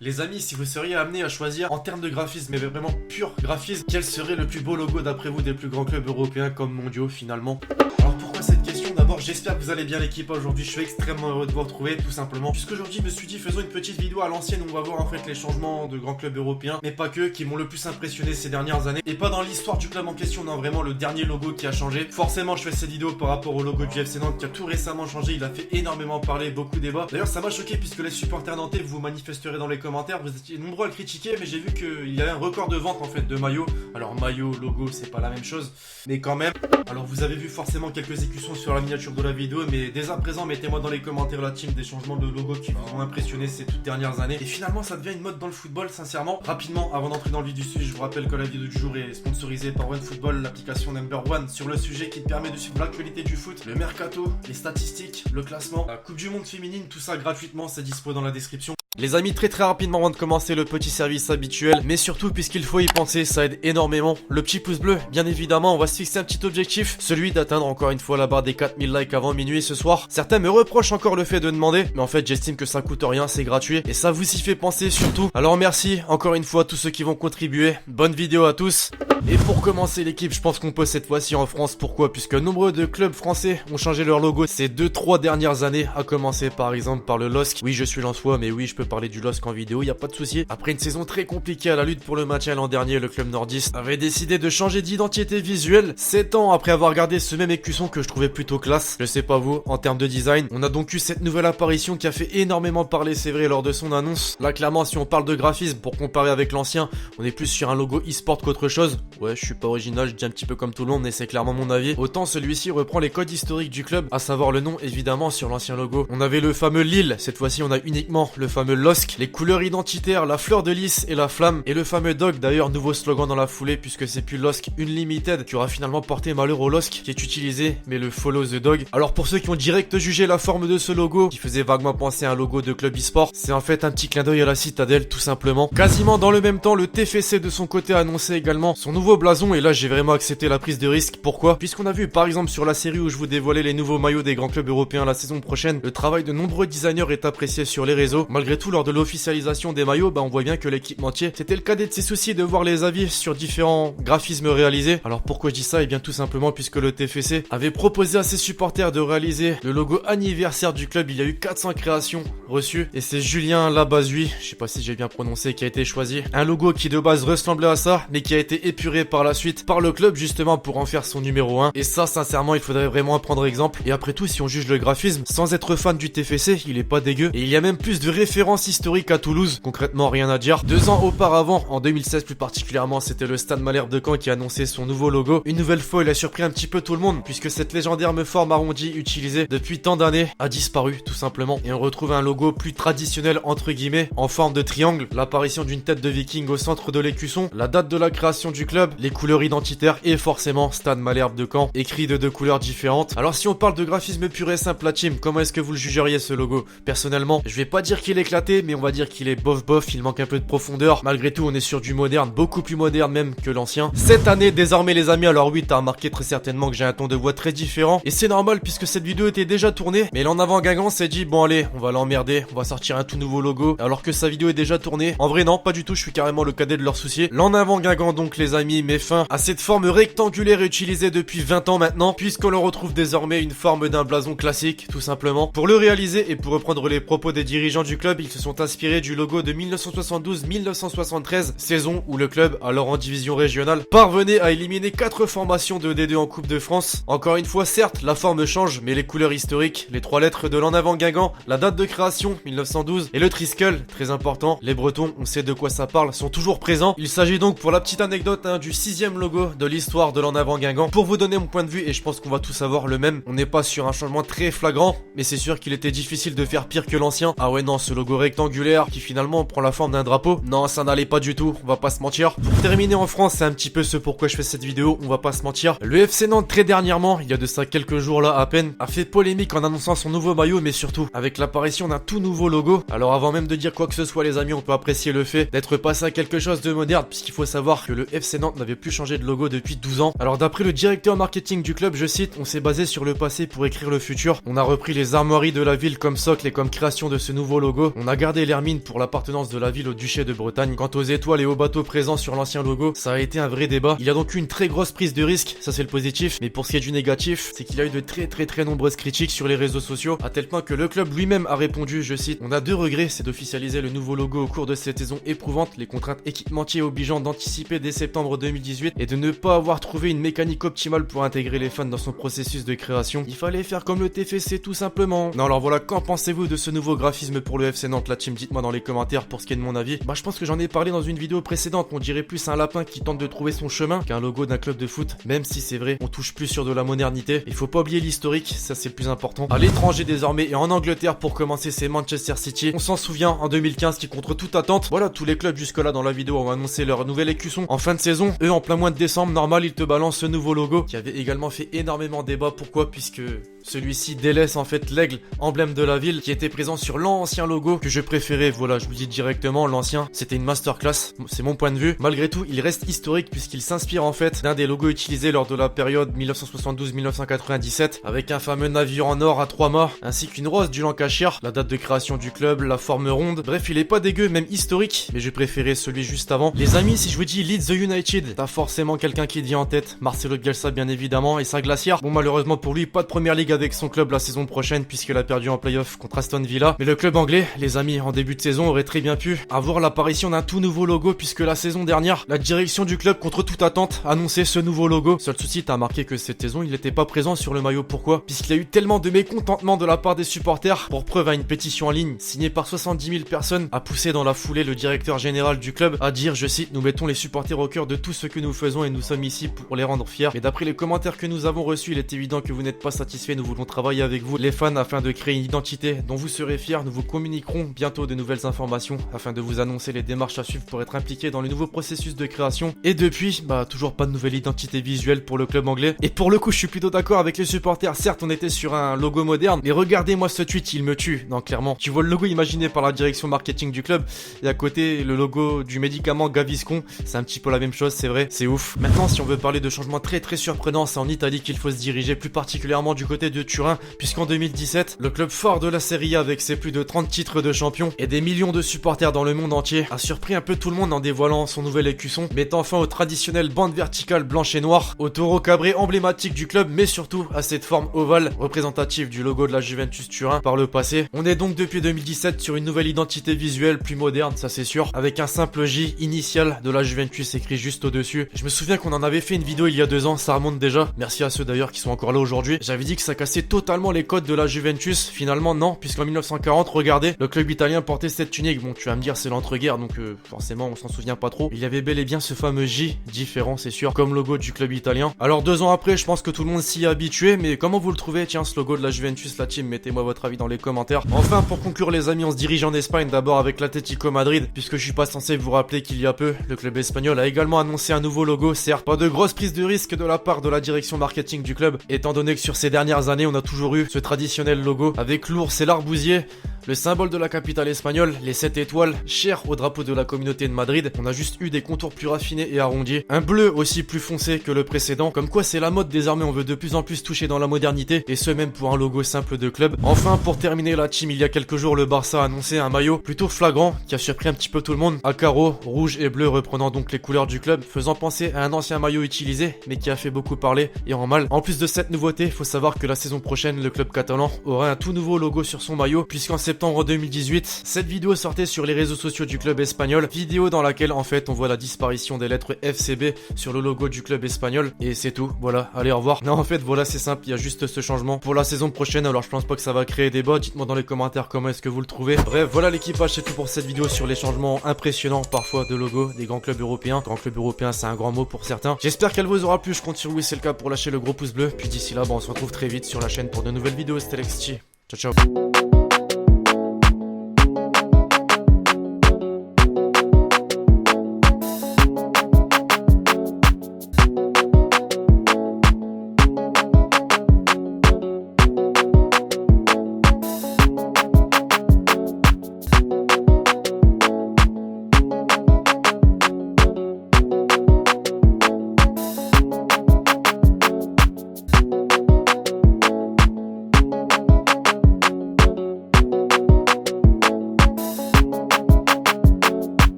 Les amis, si vous seriez amené à choisir en termes de graphisme, mais vraiment pur graphisme, quel serait le plus beau logo d'après vous des plus grands clubs européens comme mondiaux finalement? Alors pourquoi cette question? D'abord, j'espère que vous allez bien l'équipe aujourd'hui, je suis extrêmement heureux de vous retrouver tout simplement. Puisqu'aujourd'hui, je me suis dit, faisons une petite vidéo à l'ancienne où on va voir en fait les changements de grands clubs européens, mais pas que, qui m'ont le plus impressionné ces dernières années. Et pas dans l'histoire du club en question, non, vraiment le dernier logo qui a changé. Forcément, je fais cette vidéo par rapport au logo du FC Nantes qui a tout récemment changé, il a fait énormément parler, beaucoup débat. D'ailleurs, ça m'a choqué puisque les supporters nantais, vous manifesterez dans les commentaires, vous étiez nombreux à le critiquer, mais j'ai vu qu'il y avait un record de vente en fait de maillots. Alors maillot, logo, c'est pas la même chose, mais quand même. Alors vous avez vu forcément quelques écussons sur la miniature de la vidéo, mais dès à présent, mettez-moi dans les commentaires la team des changements de logo qui vous ont impressionné ces toutes dernières années. Et finalement, ça devient une mode dans le football, sincèrement. Rapidement, avant d'entrer dans le vif du sujet, je vous rappelle que la vidéo du jour est sponsorisée par OneFootball, l'application number one sur le sujet qui te permet de suivre l'actualité du foot, le mercato, les statistiques, le classement, la Coupe du Monde féminine, tout ça gratuitement, c'est dispo dans la description. Les amis, très rapidement avant de commencer le petit service habituel, mais surtout puisqu'il faut y penser, ça aide énormément. Le petit pouce bleu, bien évidemment, on va se fixer un petit objectif, celui d'atteindre encore une fois la barre des 4000 likes avant minuit ce soir. Certains me reprochent encore le fait de demander, mais en fait j'estime que ça coûte rien, c'est gratuit, et ça vous y fait penser surtout. Alors merci encore une fois à tous ceux qui vont contribuer, bonne vidéo à tous. Et pour commencer l'équipe, je pense qu'on peut cette fois-ci en France, pourquoi? Puisque nombreux de clubs français ont changé leur logo ces 2-3 dernières années, à commencer par exemple par le LOSC. Oui, je suis lensois, mais oui, je peux parler du LOSC en vidéo, y a pas de souci. Après une saison très compliquée à la lutte pour le maintien l'an dernier, le club nordiste avait décidé de changer d'identité visuelle 7 ans après avoir gardé ce même écusson que je trouvais plutôt classe. Je sais pas vous, en termes de design, on a donc eu cette nouvelle apparition qui a fait énormément parler, c'est vrai, lors de son annonce. Là clairement, si on parle de graphisme, pour comparer avec l'ancien, on est plus sur un logo e-sport qu'autre chose. Ouais, je suis pas original, je dis un petit peu comme tout le monde, mais c'est clairement mon avis. Autant celui-ci reprend les codes historiques du club, à savoir le nom évidemment sur l'ancien logo. On avait le fameux Lille, cette fois-ci on a uniquement le fameux LOSC, les couleurs identitaires, la fleur de lys et la flamme, et le fameux Dog, d'ailleurs nouveau slogan dans la foulée puisque c'est plus LOSC Unlimited qui aura finalement porté malheur au LOSC qui est utilisé, mais le Follow the Dog. Alors pour ceux qui ont direct jugé la forme de ce logo, qui faisait vaguement penser à un logo de club e-sport, c'est en fait un petit clin d'œil à la citadelle tout simplement. Quasiment dans le même temps, le TFC de son côté a annoncé également son nouveau blason, et là j'ai vraiment accepté la prise de risque. Pourquoi? Puisqu'on a vu par exemple sur la série où je vous dévoilais les nouveaux maillots des grands clubs européens la saison prochaine, le travail de nombreux designers est apprécié sur les réseaux. Malgré tout, lors de l'officialisation des maillots, on voit bien que l'équipementier s'était le cadet de ses soucis de voir les avis sur différents graphismes réalisés. Alors pourquoi je dis ça? Et bien tout simplement puisque le TFC avait proposé à ses supporters de réaliser le logo anniversaire du club. Il y a eu 400 créations reçues et c'est Julien Labazui, je sais pas si j'ai bien prononcé, qui a été choisi. Un logo qui de base ressemblait à ça, mais qui a été épuré par la suite par le club justement pour en faire son numéro 1. Et ça, sincèrement, il faudrait vraiment en prendre exemple. Et après tout, si on juge le graphisme sans être fan du TFC, il est pas dégueu. Et il y a même plus de références historiques à Toulouse. Concrètement, rien à dire. 2 ans auparavant, en 2016 plus particulièrement, c'était le Stade Malherbe de Caen qui a annoncé son nouveau logo. Une nouvelle fois, il a surpris un petit peu tout le monde puisque cette légendaire forme arrondie utilisée depuis tant d'années a disparu tout simplement. Et on retrouve un logo plus traditionnel entre guillemets en forme de triangle, l'apparition d'une tête de viking au centre de l'écusson, la date de la création du club, les couleurs identitaires et forcément Stade Malherbe de Caen, écrit de 2 couleurs différentes. Alors si on parle de graphisme pur et simple la team, comment est-ce que vous le jugeriez ce logo? Personnellement, je vais pas dire qu'il est éclaté, mais on va dire qu'il est bof, il manque un peu de profondeur. Malgré tout, on est sur du moderne, beaucoup plus moderne même que l'ancien. Cette année, désormais les amis, alors oui, t'as remarqué très certainement que j'ai un ton de voix très différent, et c'est normal puisque cette vidéo était déjà tournée, mais l'en avant Guingamp s'est dit, bon allez, on va l'emmerder, on va sortir un tout nouveau logo, alors que sa vidéo est déjà tournée. En vrai non, pas du tout, je suis carrément le cadet de leur souci. L'en avant Guingamp donc les amis met fin à cette forme rectangulaire utilisée depuis 20 ans maintenant, puisqu'on leur retrouve désormais une forme d'un blason classique, tout simplement. Pour le réaliser et pour reprendre les propos des dirigeants du club, ils se sont inspirés du logo de 1972-1973, saison où le club, alors en division régionale, parvenait à éliminer 4 formations de D2 en Coupe de France. Encore une fois, certes, la forme change, mais les couleurs historiques, les 3 lettres de l'en avant Guingamp, la date de création, 1912, et le triskel, très important, les Bretons, on sait de quoi ça parle, sont toujours présents. Il s'agit donc, pour la petite anecdote, du 6e logo de l'histoire de l'en avant Guingamp. Pour vous donner mon point de vue, et je pense qu'on va tous avoir le même, on n'est pas sur un changement très flagrant, mais c'est sûr qu'il était difficile de faire pire que l'ancien. Ah ouais non, ce logo rectangulaire qui finalement prend la forme d'un drapeau, non ça n'allait pas du tout, on va pas se mentir. Pour terminer en France, c'est un petit peu ce pourquoi je fais cette vidéo, on va pas se mentir. Le FC Nantes très dernièrement, il y a de ça quelques jours là à peine, a fait polémique en annonçant son nouveau maillot, mais surtout avec l'apparition d'un tout nouveau logo. Alors avant même de dire quoi que ce soit les amis, on peut apprécier le fait d'être passé à quelque chose de moderne, puisqu'il faut savoir que le FC Nantes précédente n'avait plus changé de logo depuis 12 ans. Alors d'après le directeur marketing du club, je cite, on s'est basé sur le passé pour écrire le futur. On a repris les armoiries de la ville comme socle et comme création de ce nouveau logo. On a gardé l'hermine pour l'appartenance de la ville au duché de Bretagne. Quant aux étoiles et aux bateaux présents sur l'ancien logo, ça a été un vrai débat. Il y a donc eu une très grosse prise de risque, ça c'est le positif. Mais pour ce qui est du négatif, c'est qu'il y a eu de très nombreuses critiques sur les réseaux sociaux, à tel point que le club lui-même a répondu, je cite, on a deux regrets, c'est d'officialiser le nouveau logo au cours de cette saison éprouvante, les contraintes équipementières obligeant d'anticiper dès septembre 2018 et de ne pas avoir trouvé une mécanique optimale pour intégrer les fans dans son processus de création. Il fallait faire comme le TFC tout simplement. Non alors voilà, qu'en pensez-vous de ce nouveau graphisme pour le FC Nantes, la team? Dites-moi dans les commentaires pour ce qui est de mon avis. Bah je pense que j'en ai parlé dans une vidéo précédente, on dirait plus un lapin qui tente de trouver son chemin qu'un logo d'un club de foot, même si c'est vrai, on touche plus sur de la modernité. Il faut pas oublier l'historique, ça c'est le plus important. À l'étranger désormais et en Angleterre pour commencer, c'est Manchester City. On s'en souvient en 2015 qui contre toute attente, voilà, tous les clubs jusque là dans la vidéo ont annoncé leur nouvel écusson en fin de saison. Eux en plein mois de décembre, normal, ils te balancent ce nouveau logo qui avait également fait énormément débat. Pourquoi? Puisque celui-ci délaisse en fait l'aigle, emblème de la ville, qui était présent sur l'ancien logo que je préférais. Voilà, je vous dis directement, l'ancien, c'était une masterclass, c'est mon point de vue. Malgré tout, il reste historique puisqu'il s'inspire en fait d'un des logos utilisés lors de la période 1972-1997, avec un fameux navire en or à 3 mâts, ainsi qu'une rose du Lancashire, la date de création du club, la forme ronde. Bref, il est pas dégueu, même historique, mais j'ai préféré celui juste avant. Les amis, si je vous dis Leeds United, t'as forcément quelqu'un qui te vient en tête. Marcelo Bielsa bien évidemment, et sa glacière. Bon, malheureusement pour lui, pas de première ligue avec son club la saison prochaine puisqu'il a perdu en playoff contre Aston Villa. Mais le club anglais, les amis, en début de saison aurait très bien pu avoir l'apparition d'un tout nouveau logo, puisque la saison dernière, la direction du club contre toute attente annonçait ce nouveau logo. Seul souci, t'as remarqué que cette saison il n'était pas présent sur le maillot. Pourquoi? Puisqu'il y a eu tellement de mécontentement de la part des supporters. Pour preuve, à une pétition en ligne signée par 70 000 personnes a poussé dans la foulée le directeur général du club à dire, je cite, nous mettons les supporters au cœur de tout ce que nous faisons et nous sommes ici pour les rendre fiers. Et d'après les commentaires que nous avons reçus, il est évident que vous n'êtes pas satisfaits. Nous voulons travailler avec vous, les fans, afin de créer une identité dont vous serez fiers. Nous vous communiquerons bientôt de nouvelles informations afin de vous annoncer les démarches à suivre pour être impliqué dans le nouveau processus de création. Et depuis, toujours pas de nouvelle identité visuelle pour le club anglais. Et pour le coup, je suis plutôt d'accord avec les supporters. Certes, on était sur un logo moderne, mais regardez-moi ce tweet, il me tue. Non, clairement. Tu vois le logo imaginé par la direction marketing du club, et à côté, le logo du médicament Gaviscon. C'est un petit peu la même chose, c'est vrai. C'est ouf. Maintenant, si on veut parler de changements très surprenants, c'est en Italie qu'il faut se diriger, plus particulièrement du côté de Turin, puisqu'en 2017, le club fort de la Serie A avec ses plus de 30 titres de champion et des millions de supporters dans le monde entier a surpris un peu tout le monde en dévoilant son nouvel écusson, mettant fin aux traditionnelles bandes verticales blanches et noires, au taureau cabré emblématique du club, mais surtout à cette forme ovale représentative du logo de la Juventus Turin par le passé. On est donc depuis 2017 sur une nouvelle identité visuelle plus moderne, ça c'est sûr, avec un simple J initial de la Juventus écrit juste au-dessus. Je me souviens qu'on en avait fait une vidéo il y a 2 ans, ça remonte déjà. Merci à ceux d'ailleurs qui sont encore là aujourd'hui. J'avais dit que ça cassait totalement les codes de la Juventus. Finalement non, puisqu'en 1940, regardez, le club italien portait cette tunique. Bon, tu vas me dire c'est l'entre-guerre, donc forcément on s'en souvient pas trop. Il y avait bel et bien ce fameux J différent, c'est sûr, comme logo du club italien. Alors 2 ans après, je pense que tout le monde s'y est habitué, mais comment vous le trouvez? Tiens, ce logo de la Juventus, la team, mettez-moi votre avis dans les commentaires. Enfin, pour conclure les amis, on se dirige en Espagne, d'abord avec l'Atlético Madrid, puisque je suis pas censé vous rappeler qu'il y a peu, le club espagnol a également annoncé un nouveau logo. Certes, pas de grosse prise de risque de la part de la direction marketing du club, étant donné que sur ces dernières années, on a toujours eu ce traditionnel logo avec l'ours et l'arbousier, le symbole de la capitale espagnole, les 7 étoiles, cher au drapeau de la communauté de Madrid. On a juste eu des contours plus raffinés et arrondis, un bleu aussi plus foncé que le précédent, comme quoi c'est la mode désormais, on veut de plus en plus toucher dans la modernité, et ce même pour un logo simple de club. Enfin, pour terminer la team, il y a quelques jours, le Barça a annoncé un maillot plutôt flagrant, qui a surpris un petit peu tout le monde, à carreaux, rouge et bleu, reprenant donc les couleurs du club, faisant penser à un ancien maillot utilisé, mais qui a fait beaucoup parler, et en mal. En plus de cette nouveauté, il faut savoir que la saison prochaine, le club catalan aura un tout nouveau logo sur son maillot, puisqu'en septembre 2018, cette vidéo sortait sur les réseaux sociaux du club espagnol, vidéo dans laquelle en fait on voit la disparition des lettres FCB sur le logo du club espagnol, et c'est tout, voilà, allez au revoir. Non, en fait voilà, c'est simple, il y a juste ce changement pour la saison prochaine, alors je pense pas que ça va créer débat, dites-moi dans les commentaires comment est-ce que vous le trouvez. Bref, voilà l'équipage, c'est tout pour cette vidéo sur les changements impressionnants parfois de logo des grands clubs européens. Grand club européen, c'est un grand mot pour certains. J'espère qu'elle vous aura plu, je compte sur vous, c'est le cas, pour lâcher le gros pouce bleu, puis d'ici là, on se retrouve très vite sur la chaîne pour de nouvelles vidéos. C'était Lexchi, ciao ciao.